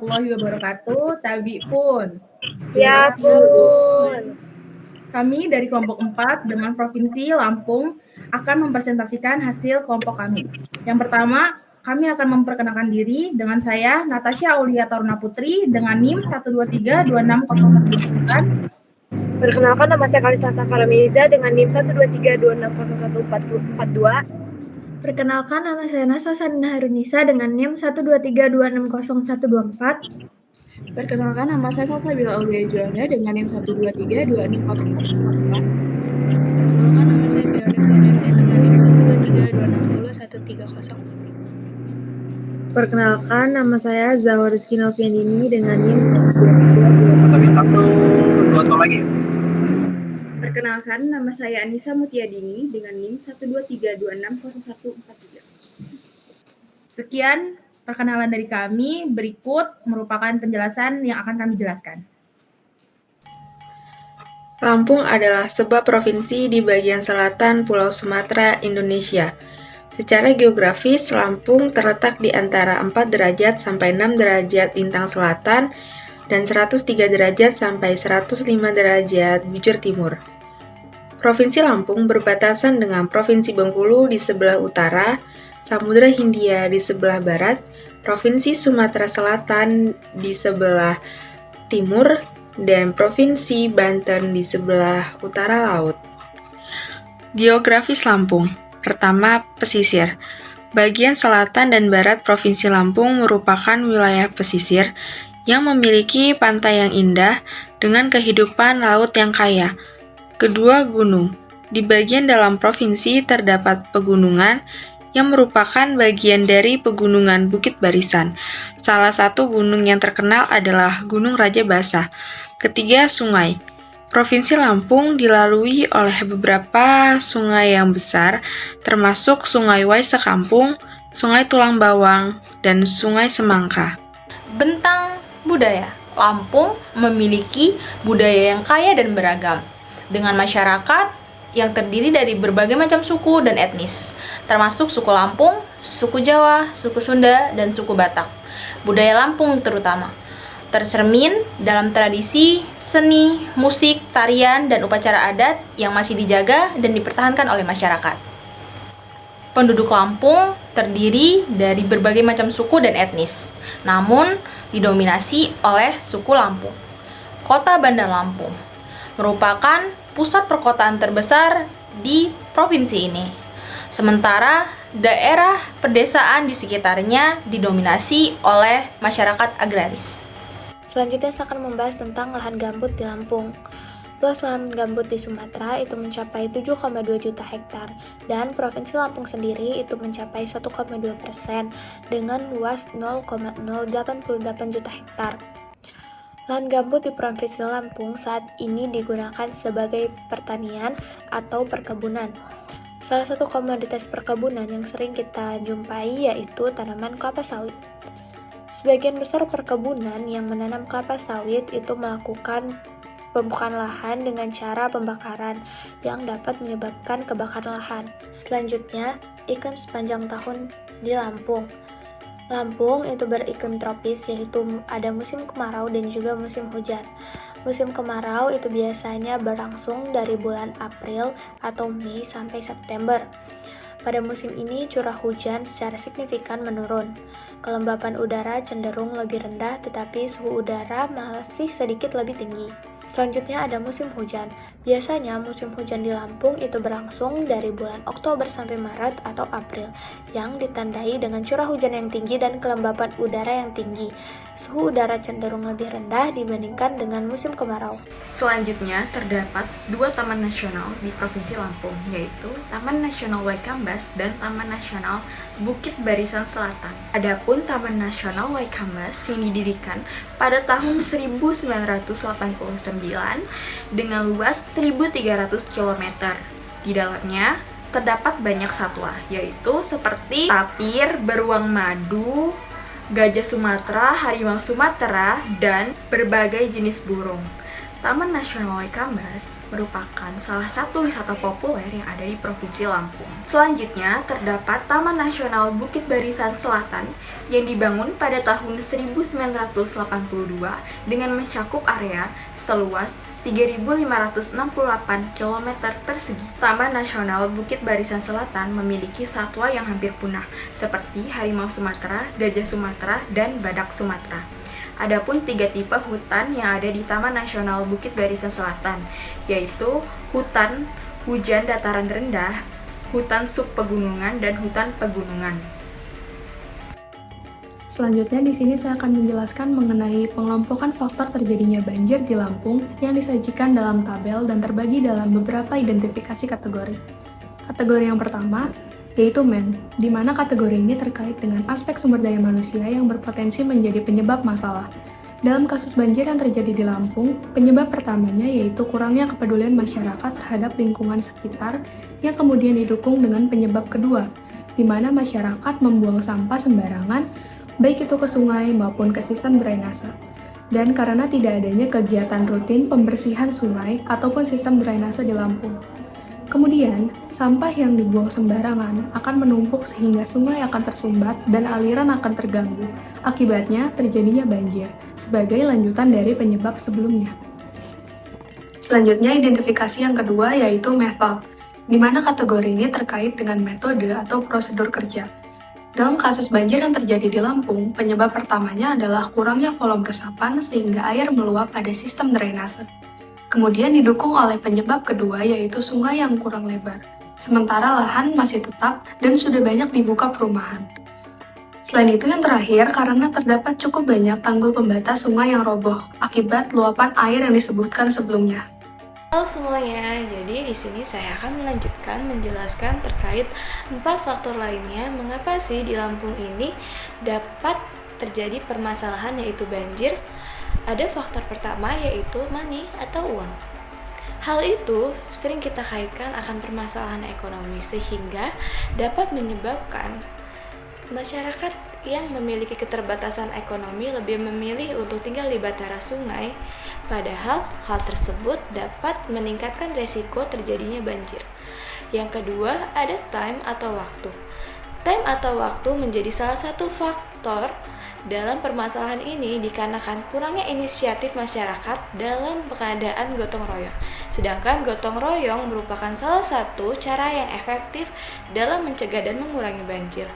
warahmatullahi wabarakatuh. Tabi pun. Ya pun. Kami dari kelompok 4 dengan Provinsi Lampung akan mempresentasikan hasil kelompok kami. Yang pertama, kami akan memperkenalkan diri dengan saya, Natasha Aulia Taruna Putri, dengan NIM 123260149. Perkenalkan, nama saya Kalista Safaramiza dengan NIM 123260142. Perkenalkan, nama saya Naswa Sanina Harunisa dengan NIM 123260124. Perkenalkan, nama saya Salsabila Aulia Juanda dengan NIM 123260144. Perkenalkan, nama saya Bione Valente dengan NIM 123260130. Perkenalkan, nama saya Zahwa Rizky Noviandini dengan NIM 1232601. lagi. Perkenalkan, nama saya Anissa Mutiadini dengan NIM 123260143. Sekian perkenalan dari kami. Berikut merupakan penjelasan yang akan kami jelaskan. Lampung adalah sebuah provinsi di bagian selatan Pulau Sumatera, Indonesia. Secara geografis, Lampung terletak di antara 4 derajat sampai 6 derajat lintang selatan dan 103 derajat sampai 105 derajat bujur timur. Provinsi Lampung berbatasan dengan Provinsi Bengkulu di sebelah utara, Samudra Hindia di sebelah barat, Provinsi Sumatera Selatan di sebelah timur, dan Provinsi Banten di sebelah utara laut. Geografis Lampung. Pertama, pesisir. Bagian selatan dan barat Provinsi Lampung merupakan wilayah pesisir yang memiliki pantai yang indah dengan kehidupan laut yang kaya. Kedua, gunung. Di bagian dalam provinsi terdapat pegunungan yang merupakan bagian dari pegunungan Bukit Barisan. Salah satu gunung yang terkenal adalah Gunung Raja Basah. Ketiga, sungai. Provinsi Lampung dilalui oleh beberapa sungai yang besar, termasuk Sungai Wai Sekampung, Sungai Tulang Bawang, dan Sungai Semangka. Bentang budaya. Lampung memiliki budaya yang kaya dan beragam, dengan masyarakat yang terdiri dari berbagai macam suku dan etnis, termasuk suku Lampung, suku Jawa, suku Sunda, dan suku Batak. Budaya Lampung terutama tercermin dalam tradisi, seni, musik, tarian, dan upacara adat yang masih dijaga dan dipertahankan oleh masyarakat. Penduduk Lampung terdiri dari berbagai macam suku dan etnis, namun didominasi oleh suku Lampung. Kota Bandar Lampung merupakan pusat perkotaan terbesar di provinsi ini. Sementara daerah pedesaan di sekitarnya didominasi oleh masyarakat agraris. Selanjutnya saya akan membahas tentang lahan gambut di Lampung. Luas lahan gambut di Sumatera itu mencapai 7,2 juta hektar dan Provinsi Lampung sendiri itu mencapai 1,2% dengan luas 0,088 juta hektar. Lahan gambut di Provinsi Lampung saat ini digunakan sebagai pertanian atau perkebunan. Salah satu komoditas perkebunan yang sering kita jumpai yaitu tanaman kelapa sawit. Sebagian besar perkebunan yang menanam kelapa sawit itu melakukan pembukaan lahan dengan cara pembakaran yang dapat menyebabkan kebakaran lahan. Selanjutnya, iklim sepanjang tahun di Lampung. Lampung itu beriklim tropis, yaitu ada musim kemarau dan juga musim hujan. Musim kemarau itu biasanya berlangsung dari bulan April atau Mei sampai September. Pada musim ini, curah hujan secara signifikan menurun. Kelembapan udara cenderung lebih rendah, tetapi suhu udara masih sedikit lebih tinggi. Selanjutnya ada musim hujan. Biasanya musim hujan di Lampung itu berlangsung dari bulan Oktober sampai Maret atau April, yang ditandai dengan curah hujan yang tinggi dan kelembapan udara yang tinggi. Suhu udara cenderung lebih rendah dibandingkan dengan musim kemarau. Selanjutnya terdapat 2 taman nasional di Provinsi Lampung, yaitu Taman Nasional Waikambas dan Taman Nasional Bukit Barisan Selatan. Adapun Taman Nasional Waikambas yang didirikan pada tahun 1989 dengan luas 1.300 km. Di dalamnya terdapat banyak satwa, yaitu seperti tapir, beruang madu, gajah Sumatera, harimau Sumatera, dan berbagai jenis burung. Taman Nasional Waikambas merupakan salah satu wisata populer yang ada di Provinsi Lampung. Selanjutnya, terdapat Taman Nasional Bukit Barisan Selatan yang dibangun pada tahun 1982 dengan mencakup area seluas 3.568 km persegi. Taman Nasional Bukit Barisan Selatan memiliki satwa yang hampir punah, seperti harimau Sumatera, gajah Sumatera, dan badak Sumatera. Adapun 3 tipe hutan yang ada di Taman Nasional Bukit Barisan Selatan, yaitu hutan hujan dataran rendah, hutan subpegunungan, dan hutan pegunungan. Selanjutnya di sini saya akan menjelaskan mengenai pengelompokan faktor terjadinya banjir di Lampung yang disajikan dalam tabel dan terbagi dalam beberapa identifikasi kategori. Kategori yang pertama yaitu MEN, di mana kategori ini terkait dengan aspek sumber daya manusia yang berpotensi menjadi penyebab masalah. Dalam kasus banjir yang terjadi di Lampung, penyebab pertamanya yaitu kurangnya kepedulian masyarakat terhadap lingkungan sekitar yang kemudian didukung dengan penyebab kedua, di mana masyarakat membuang sampah sembarangan, baik itu ke sungai maupun ke sistem drainase. Dan karena tidak adanya kegiatan rutin pembersihan sungai ataupun sistem drainase di Lampung. Kemudian, sampah yang dibuang sembarangan akan menumpuk sehingga sungai akan tersumbat dan aliran akan terganggu. Akibatnya, terjadinya banjir, sebagai lanjutan dari penyebab sebelumnya. Selanjutnya, identifikasi yang kedua yaitu method, di mana kategori ini terkait dengan metode atau prosedur kerja. Dalam kasus banjir yang terjadi di Lampung, penyebab pertamanya adalah kurangnya volume resapan sehingga air meluap pada sistem drainase. Kemudian didukung oleh penyebab kedua yaitu sungai yang kurang lebar, sementara lahan masih tetap dan sudah banyak dibuka perumahan. Selain itu yang terakhir karena terdapat cukup banyak tanggul pembatas sungai yang roboh akibat luapan air yang disebutkan sebelumnya. Halo semuanya, jadi di sini saya akan melanjutkan menjelaskan terkait 4 faktor lainnya mengapa sih di Lampung ini dapat terjadi permasalahan yaitu banjir. Ada faktor pertama yaitu money atau uang. Hal itu sering kita kaitkan akan permasalahan ekonomi sehingga dapat menyebabkan masyarakat yang memiliki keterbatasan ekonomi lebih memilih untuk tinggal di batara sungai, padahal hal tersebut dapat meningkatkan resiko terjadinya banjir. Yang kedua, ada time atau waktu. Time atau waktu menjadi salah satu faktor dalam permasalahan ini dikarenakan kurangnya inisiatif masyarakat dalam pengadaan gotong royong. Sedangkan gotong royong merupakan salah satu cara yang efektif dalam mencegah dan mengurangi banjir.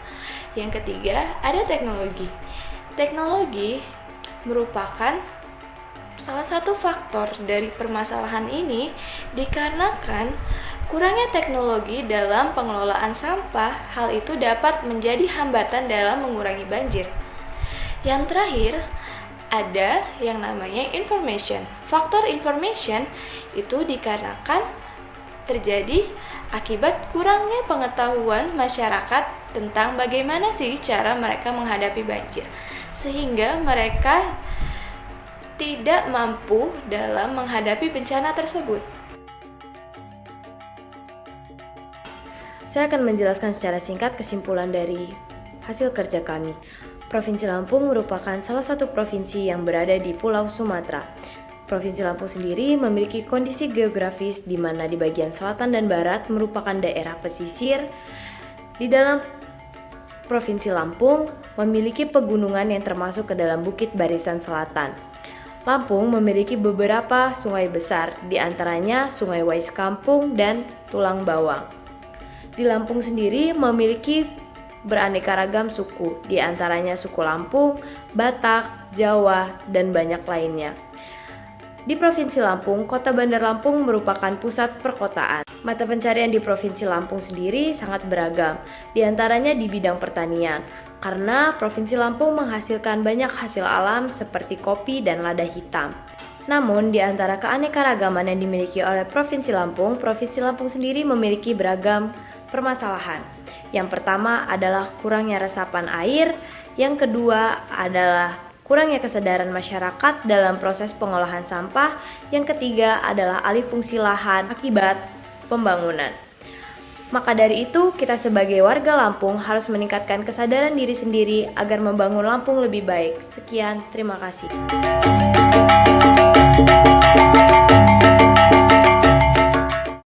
Yang ketiga, ada teknologi. Teknologi merupakan salah satu faktor dari permasalahan ini dikarenakan kurangnya teknologi dalam pengelolaan sampah. Hal itu dapat menjadi hambatan dalam mengurangi banjir. Yang terakhir, ada yang namanya information. Faktor information itu dikarenakan terjadi akibat kurangnya pengetahuan masyarakat tentang bagaimana sih cara mereka menghadapi banjir, sehingga mereka tidak mampu dalam menghadapi bencana tersebut. Saya akan menjelaskan secara singkat kesimpulan dari hasil kerja kami. Provinsi Lampung merupakan salah satu provinsi yang berada di Pulau Sumatera. Provinsi Lampung sendiri memiliki kondisi geografis di mana di bagian selatan dan barat merupakan daerah pesisir. Di dalam Provinsi Lampung memiliki pegunungan yang termasuk ke dalam Bukit Barisan Selatan. Lampung memiliki beberapa sungai besar, di antaranya Sungai Waiskampung dan Tulang Bawang. Di Lampung sendiri memiliki beraneka ragam suku, di antaranya suku Lampung, Batak, Jawa, dan banyak lainnya. Di Provinsi Lampung, Kota Bandar Lampung merupakan pusat perkotaan. Mata pencarian di Provinsi Lampung sendiri sangat beragam, di antaranya di bidang pertanian, karena Provinsi Lampung menghasilkan banyak hasil alam seperti kopi dan lada hitam. Namun, di antara keanekaragaman yang dimiliki oleh Provinsi Lampung sendiri memiliki beragam permasalahan. Yang pertama adalah kurangnya resapan air, yang kedua adalah kurangnya kesadaran masyarakat dalam proses pengolahan sampah, yang ketiga adalah alih fungsi lahan akibat pembangunan. Maka dari itu, kita sebagai warga Lampung harus meningkatkan kesadaran diri sendiri agar membangun Lampung lebih baik. Sekian, terima kasih.